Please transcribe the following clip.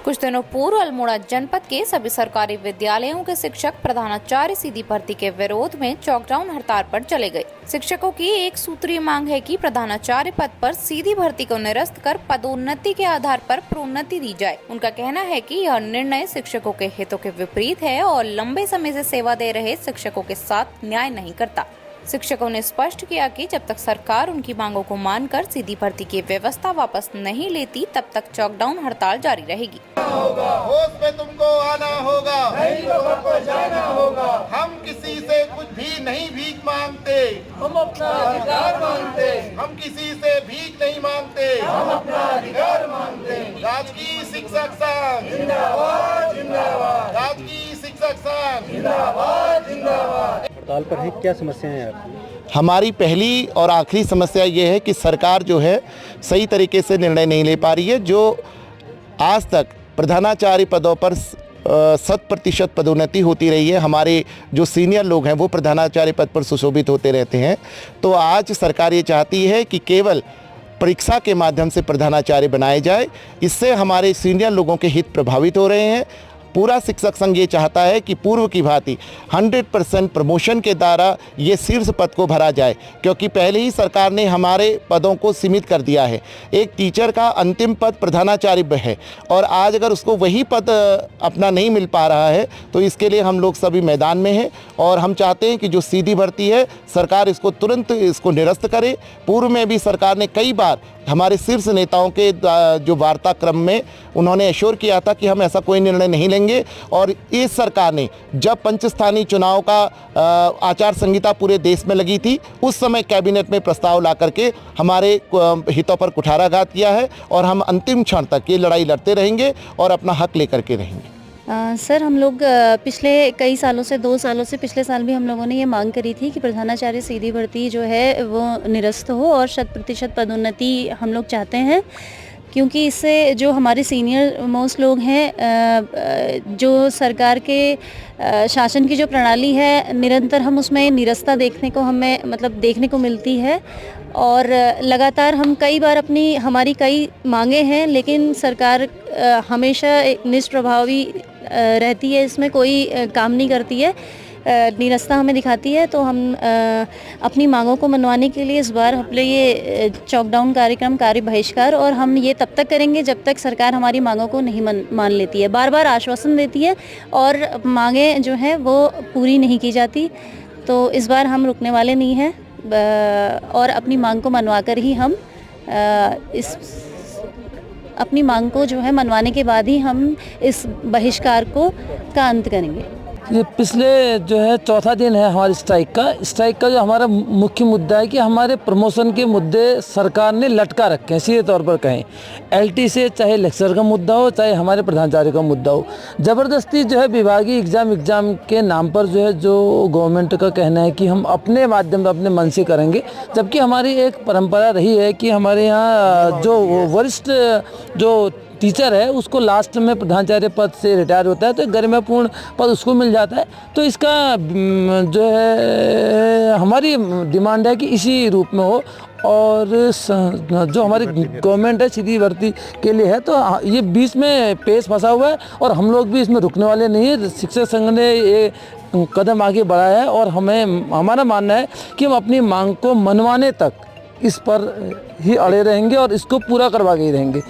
कुछ दिनों पूर्व अल्मोड़ा जनपद के सभी सरकारी विद्यालयों के शिक्षक प्रधानाचार्य सीधी भर्ती के विरोध में चॉकडाउन हड़ताल पर चले गए। शिक्षकों की एक सूत्रीय मांग है कि प्रधानाचार्य पद पर सीधी भर्ती को निरस्त कर पदोन्नति के आधार पर प्रोन्नति दी जाए। उनका कहना है कि यह निर्णय शिक्षकों के हितों के विपरीत है और लंबे समय से सेवा दे रहे शिक्षकों के साथ न्याय नहीं करता। शिक्षकों ने स्पष्ट किया कि जब तक सरकार उनकी मांगों को मानकर सीधी भर्ती की व्यवस्था वापस नहीं लेती, तब तक चॉकडाउन हड़ताल जारी रहेगी। होश में तुमको आना होगा, नहीं तो सबको जाना होगा। हम किसी से कुछ भी नहीं भीख मांगते, हम अपना अधिकार मांगते। हम किसी से भीख नहीं मांगते, हम अपना अधिकार मांगते। राजकीय शिक्षक संघ जिंदाबाद जिंदाबाद, राजकीय शिक्षक संघ जिंदाबाद जिंदाबाद। हड़ताल पर है, क्या समस्याएं हैं आपकी? हमारी पहली और आखिरी समस्या ये है कि सरकार जो है सही तरीके से निर्णय नहीं ले पा रही है। जो आज तक प्रधानाचार्य पदों पर 100% पदोन्नति होती रही है, हमारे जो सीनियर लोग हैं वो प्रधानाचार्य पद पर सुशोभित होते रहते हैं, तो आज सरकार ये चाहती है कि केवल परीक्षा के माध्यम से प्रधानाचार्य बनाए जाए। इससे हमारे सीनियर लोगों के हित प्रभावित हो रहे हैं। पूरा शिक्षक संघ ये चाहता है कि पूर्व की भांति 100% प्रमोशन के द्वारा ये शीर्ष पद को भरा जाए, क्योंकि पहले ही सरकार ने हमारे पदों को सीमित कर दिया है। एक टीचर का अंतिम पद प्रधानाचार्य है और आज अगर उसको वही पद अपना नहीं मिल पा रहा है तो इसके लिए हम लोग सभी मैदान में हैं और हम चाहते हैं कि जो सीधी भर्ती है सरकार इसको तुरंत निरस्त करे। पूर्व में भी सरकार ने कई बार हमारे शीर्ष नेताओं के जो वार्ता क्रम में उन्होंने एश्योर किया था कि हम ऐसा कोई निर्णय नहीं लेंगे, और इस सरकार ने जब पंचस्थानीय चुनाव का आचार संहिता पूरे देश में लगी थी उस समय कैबिनेट में प्रस्ताव ला करके हमारे हितों पर कुठाराघात किया है और हम अंतिम क्षण तक ये लड़ाई लड़ते रहेंगे और अपना हक लेकर के रहेंगे। सर, हम लोग पिछले कई सालों से 2 सालों से पिछले साल भी हम लोगों ने ये मांग करी थी कि प्रधानाचार्य सीधी भर्ती जो है वो निरस्त हो और 100% पदोन्नति हम लोग चाहते हैं, क्योंकि इससे जो हमारे सीनियर मोस्ट लोग हैं, जो सरकार के शासन की जो प्रणाली है निरंतर हम उसमें निरस्ता देखने को मिलती है और लगातार हम कई बार हमारी कई मांगे हैं, लेकिन सरकार हमेशा एक निष्प्रभावी रहती है, इसमें कोई काम नहीं करती है, निरस्ता हमें दिखाती है। तो हम अपनी मांगों को मनवाने के लिए इस बार हमने ये चॉकडाउन कार्यक्रम कार्य बहिष्कार, और हम ये तब तक करेंगे जब तक सरकार हमारी मांगों को नहीं मान लेती है। बार बार आश्वासन देती है और मांगें जो हैं वो पूरी नहीं की जाती, तो इस बार हम रुकने वाले नहीं हैं और अपनी मांग को मनवा कर ही हम अपनी मांग को जो है मनवाने के बाद ही हम इस बहिष्कार का अंत करेंगे। ये पिछले जो है चौथा दिन है हमारी स्ट्राइक का जो हमारा मुख्य मुद्दा है कि हमारे प्रमोशन के मुद्दे सरकार ने लटका रखे हैं। सीधे तौर पर कहें एलटी से, चाहे लेक्चर का मुद्दा हो चाहे हमारे प्रधानाचार्य का मुद्दा हो, ज़बरदस्ती जो है विभागीय एग्ज़ाम के नाम पर जो है जो गवर्नमेंट का कहना है कि हम अपने माध्यम से अपने मन से करेंगे, जबकि हमारी एक परंपरा रही है कि हमारे यहाँ जो वरिष्ठ जो टीचर है उसको लास्ट में प्रधानाचार्य पद से रिटायर होता है तो एक गरिमापूर्ण पद उसको मिल जाता है। तो इसका जो है हमारी डिमांड है कि इसी रूप में हो, और जो हमारी गवर्नमेंट है सीधी भर्ती के लिए है तो ये बीच में पेश फंसा हुआ है और हम लोग भी इसमें रुकने वाले नहीं है। शिक्षक संघ ने ये कदम आगे बढ़ाया है और हमारा मानना है कि हम अपनी मांग को मनवाने तक इस पर ही अड़े रहेंगे और इसको पूरा करवा के ही रहेंगे।